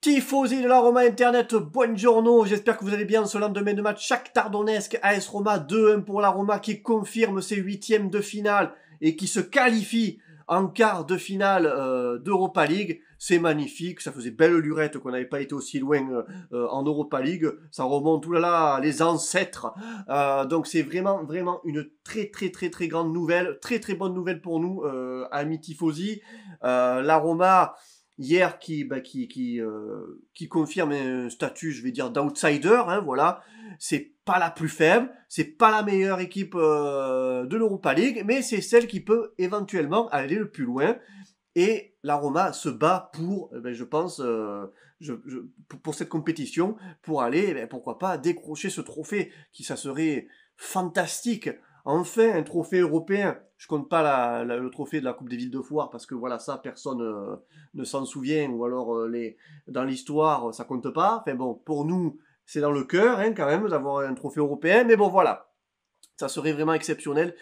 Tifosi de la Roma Internet, buongiorno, j'espère que vous allez bien ce lendemain de match Shakhtar Donetsk, AS Roma 2-1 pour la Roma qui confirme ses huitièmes de finale et qui se qualifie en quart de finale d'Europa League. C'est magnifique, ça faisait belle lurette qu'on n'avait pas été aussi loin en Europa League, ça remonte, oulala, les ancêtres. Donc c'est vraiment une très grande nouvelle, très bonne nouvelle pour nous, amis Tifosi. La Roma... Hier, qui confirme un statut, je vais dire, d'outsider, hein, voilà. C'est pas la plus faible, c'est pas la meilleure équipe de l'Europa League, mais c'est celle qui peut éventuellement aller le plus loin. Et la Roma se bat pour, je pense, pour cette compétition, pour aller, pourquoi pas, décrocher ce trophée, qui ça serait fantastique. Enfin, un trophée européen. Je compte pas le trophée de la Coupe des Villes de Foire, parce que voilà, ça, personne ne s'en souvient, ou alors dans l'histoire, ça compte pas. Enfin bon, pour nous, c'est dans le cœur, hein, quand même, d'avoir un trophée européen, mais bon, voilà. Ça serait vraiment exceptionnel.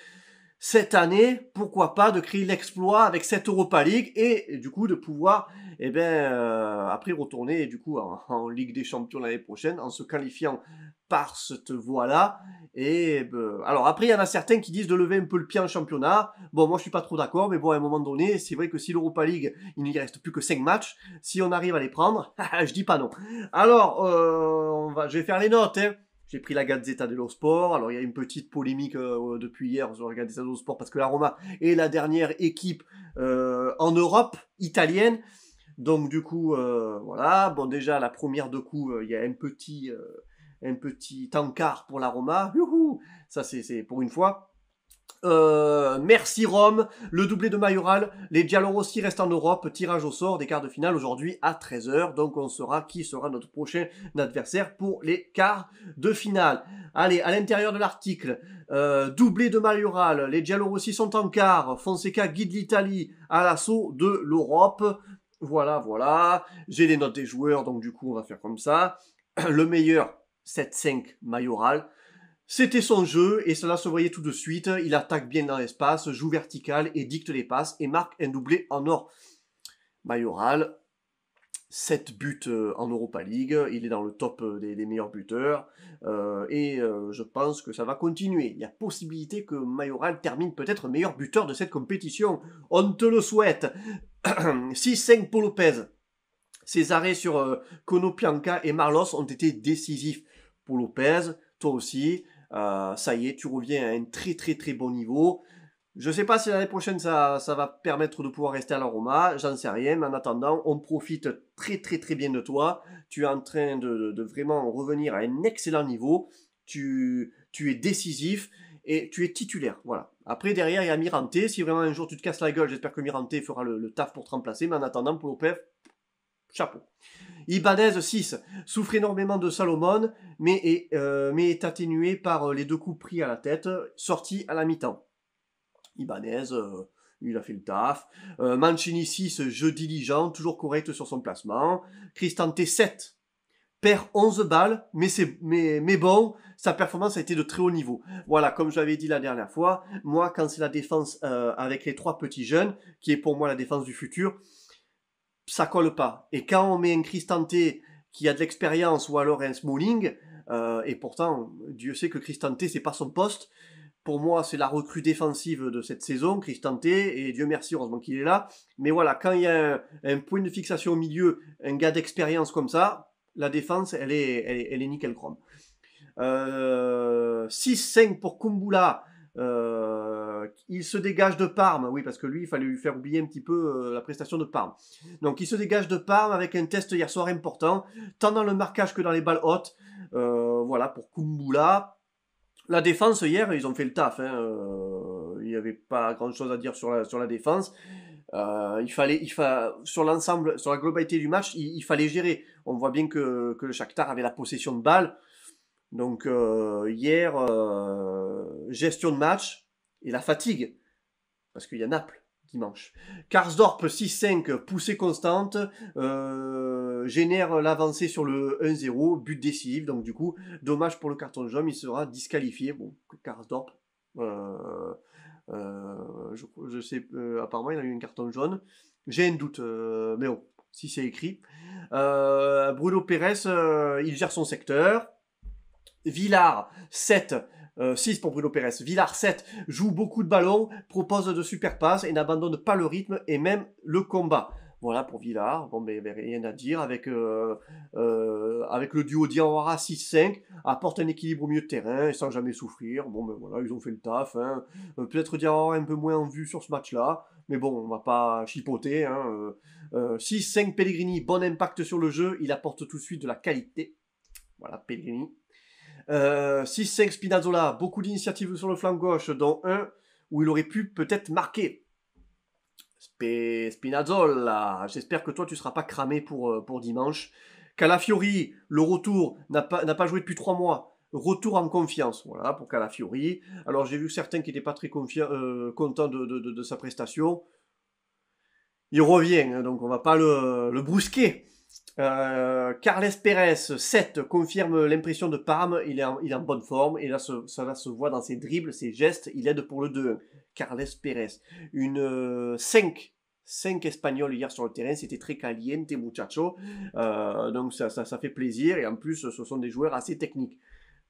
Cette année, pourquoi pas de créer l'exploit avec cette Europa League et du coup de pouvoir après retourner du coup en Ligue des Champions l'année prochaine en se qualifiant par cette voie-là. Et alors après il y en a certains qui disent de lever un peu le pied en championnat. Bon, moi je suis pas trop d'accord, mais bon, à un moment donné, c'est vrai que si l'Europa League, il n'y reste plus que 5 matchs, si on arrive à les prendre, je dis pas non. Alors je vais faire les notes, hein. J'ai pris la Gazzetta dello Sport. Alors, il y a une petite polémique depuis hier sur la Gazzetta dello Sport parce que la Roma est la dernière équipe en Europe italienne. Donc, du coup, voilà. Bon, déjà, la première de coup, il y a un petit encart pour la Roma. Youhou, ça, c'est pour une fois. Merci Rome, le doublé de Mayoral, les Giallorossi restent en Europe, tirage au sort des quarts de finale aujourd'hui à 13h, donc on saura qui sera notre prochain adversaire pour les quarts de finale. Allez, à l'intérieur de l'article, doublé de Mayoral, les Giallorossi sont en quart, Fonseca guide l'Italie à l'assaut de l'Europe. Voilà, j'ai les notes des joueurs, donc du coup on va faire comme ça. Le meilleur, 7-5 Mayoral. C'était son jeu et cela se voyait tout de suite. Il attaque bien dans l'espace, joue vertical et dicte les passes et marque un doublé en or. Mayoral, 7 buts en Europa League. Il est dans le top des meilleurs buteurs. Je pense que ça va continuer. Il y a possibilité que Mayoral termine peut-être meilleur buteur de cette compétition. On te le souhaite. 6-5 pour Lopez. Ses arrêts sur Konopianka et Marlos ont été décisifs pour Lopez. Toi aussi. Ça y est, tu reviens à un très bon niveau. Je sais pas si l'année prochaine ça va permettre de pouvoir rester à la Roma, j'en sais rien, mais en attendant, on profite très bien de toi. Tu es en train de vraiment revenir à un excellent niveau. Tu es décisif et tu es titulaire. Voilà. Après, derrière, il y a Mirante. Si vraiment un jour tu te casses la gueule, j'espère que Mirante fera le taf pour te remplacer. Mais en attendant, pour l'OPEF, chapeau. Ibanez 6 souffre énormément de Salomon, mais est atténué par les 2 coups pris à la tête, sorti à la mi-temps. Ibanez, il a fait le taf. Mancini 6, jeu diligent, toujours correct sur son placement. Cristante 7, perd 11 balles, mais bon, sa performance a été de très haut niveau. Voilà, comme je l'avais dit la dernière fois, moi, quand c'est la défense avec les 3 petits jeunes, qui est pour moi la défense du futur, ça colle pas. Et quand on met un Cristante qui a de l'expérience ou alors un Smalling, et pourtant, Dieu sait que Cristante, c'est pas son poste. Pour moi, c'est la recrue défensive de cette saison, Cristante, et Dieu merci, heureusement qu'il est là. Mais voilà, quand il y a un point de fixation au milieu, un gars d'expérience comme ça, la défense, elle est nickel chrome. 6-5 pour Kumbula. Il se dégage de Parme, oui, parce que lui, il fallait lui faire oublier un petit peu la prestation de Parme. Donc, il se dégage de Parme avec un test hier soir important, tant dans le marquage que dans les balles hautes. Voilà, pour Kumbula. La défense, hier, ils ont fait le taf. Hein. Il n'y avait pas grand-chose à dire sur la défense. Sur l'ensemble, sur la globalité du match, il fallait gérer. On voit bien que le Shakhtar avait la possession de balle. Donc hier, gestion de match et la fatigue, parce qu'il y a Naples dimanche. Karsdorp 6-5, poussée constante, génère l'avancée sur le 1-0, but décisif, donc du coup, dommage pour le carton jaune, il sera disqualifié. Bon, Karsdorp, je sais, apparemment il a eu un carton jaune, j'ai un doute, mais bon, si c'est écrit. Bruno Pérez, il gère son secteur. Villar, 7. 6 pour Bruno Pérez. Villar 7 joue beaucoup de ballons, propose de super passes et n'abandonne pas le rythme et même le combat. Voilà pour Villar. Bon, mais rien à dire avec le duo Diawara 6-5, apporte un équilibre au milieu de terrain et sans jamais souffrir. Bon, ben voilà, ils ont fait le taf. Hein. Peut-être Diawara un peu moins en vue sur ce match-là, mais bon, on va pas chipoter. Hein. 6-5 Pellegrini, bon impact sur le jeu, il apporte tout de suite de la qualité. Voilà, Pellegrini. 6-5 Spinazzola, beaucoup d'initiatives sur le flanc gauche, dont un où il aurait pu peut-être marquer. Spinazzola, j'espère que toi tu seras pas cramé pour dimanche. Calafiori, le retour, n'a pas joué depuis 3 mois. Retour en confiance, voilà pour Calafiori. Alors j'ai vu certains qui n'étaient pas très contents de sa prestation. Il revient, hein, donc on va pas le brusquer. Carles Pérez, 7, confirme l'impression de Parme, il est en bonne forme, et là ça se voit dans ses dribbles, ses gestes, il aide pour le 2-1. Carles Pérez, une 5 Espagnols hier sur le terrain, c'était très caliente, muchacho, donc ça fait plaisir, et en plus ce sont des joueurs assez techniques.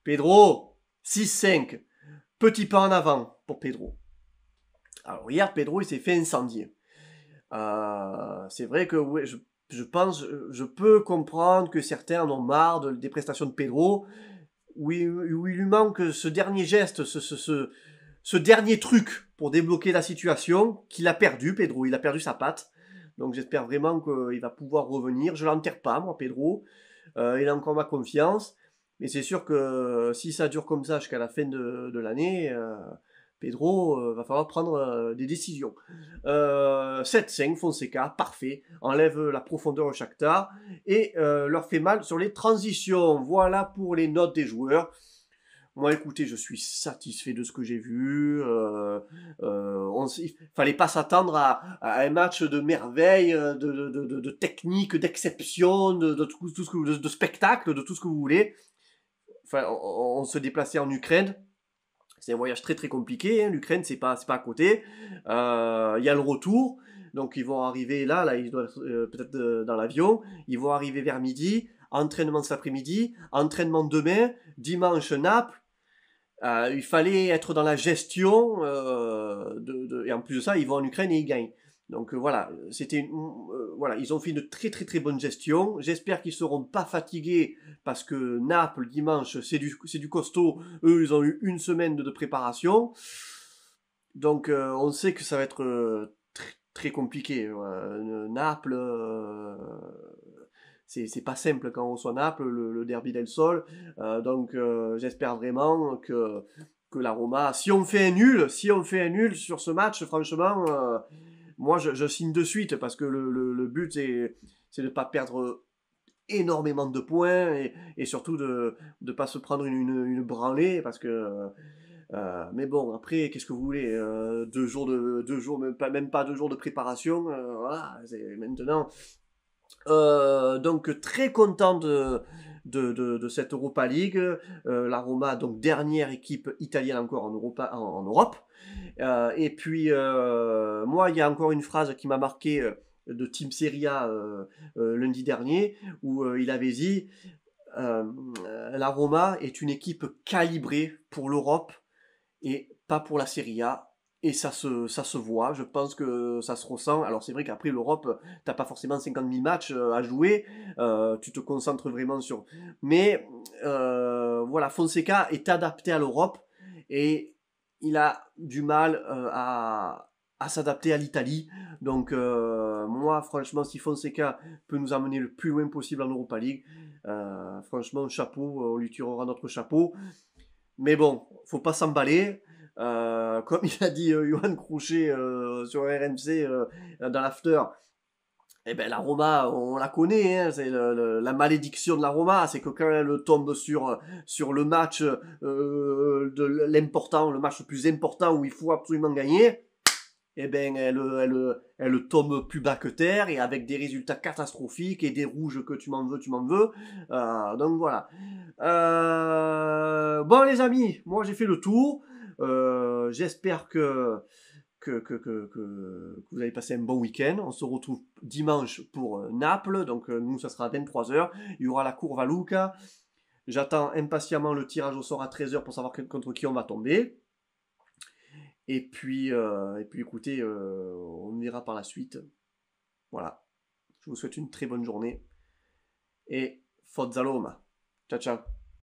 Pedro, 6-5, petit pas en avant pour Pedro. Alors hier, Pedro il s'est fait incendier. C'est vrai que ouais, je peux comprendre que certains en ont marre des prestations de Pedro, où il lui manque ce dernier geste, ce dernier truc pour débloquer la situation qu'il a perdu, Pedro. Il a perdu sa patte. Donc j'espère vraiment qu'il va pouvoir revenir. Je ne l'enterre pas, moi, Pedro. Il a encore ma confiance. Mais c'est sûr que si ça dure comme ça jusqu'à la fin de l'année, Pedro va falloir prendre des décisions. 7-5, Fonseca, parfait, enlève la profondeur au Shakhtar et leur fait mal sur les transitions. Voilà pour les notes des joueurs. Moi, écoutez, je suis satisfait de ce que j'ai vu. Il fallait pas s'attendre à un match de merveille, de technique, d'exception, de spectacle, de tout ce que vous voulez. Enfin, on se déplaçait en Ukraine. C'est un voyage très très compliqué, hein. L'Ukraine c'est pas à côté. Il y a le retour, donc ils vont arriver là ils doivent être peut-être dans l'avion. Ils vont arriver vers midi, entraînement cet après-midi, entraînement demain, dimanche Naples. Il fallait être dans la gestion et en plus de ça ils vont en Ukraine et ils gagnent. Donc voilà, voilà, ils ont fait une très très très bonne gestion. J'espère qu'ils seront pas fatigués parce que Naples dimanche c'est du costaud. Eux ils ont eu une semaine de préparation, donc on sait que ça va être très, très compliqué. Naples, c'est pas simple quand on reçoit Naples, le derby del Sol. Donc j'espère vraiment que la Roma, si on fait un nul sur ce match, franchement. Moi, je signe de suite parce que le but, c'est de ne pas perdre énormément de points et surtout de ne pas se prendre une branlée parce que. Mais bon, après, qu'est-ce que vous voulez 2 jours même pas 2 jours de préparation. Voilà, c'est maintenant. Donc très content de cette Europa League. La Roma, donc dernière équipe italienne encore en Europe. Et puis, moi, il y a encore une phrase qui m'a marqué de Team Serie A lundi dernier, où il avait dit la Roma est une équipe calibrée pour l'Europe et pas pour la Serie A. Et ça se voit, je pense que ça se ressent. Alors c'est vrai qu'après l'Europe, t'as pas forcément 50 000 matchs à jouer, tu te concentres vraiment sur... Mais voilà, Fonseca est adapté à l'Europe et il a du mal à s'adapter à l'Italie. Donc moi, franchement, si Fonseca peut nous amener le plus loin possible en Europa League, franchement, chapeau, on lui tirera notre chapeau. Mais bon, faut pas s'emballer. Comme il a dit Johan Crochet sur RMC dans l'after, eh ben la Roma, on la connaît, hein, c'est la malédiction de la Roma, c'est que quand elle tombe sur le match le match le plus important où il faut absolument gagner, eh ben elle tombe plus bas que terre et avec des résultats catastrophiques et des rouges que tu m'en veux. Donc voilà. Bon les amis, moi j'ai fait le tour. J'espère que que vous avez passé un bon week-end. On se retrouve dimanche pour Naples. Donc nous, ça sera à 23h. Il y aura la Curva Luca. J'attends impatiemment le tirage au sort à 13h pour savoir contre qui on va tomber. Et puis écoutez, on verra par la suite. Voilà. Je vous souhaite une très bonne journée. Et Forza Roma. Ciao, ciao.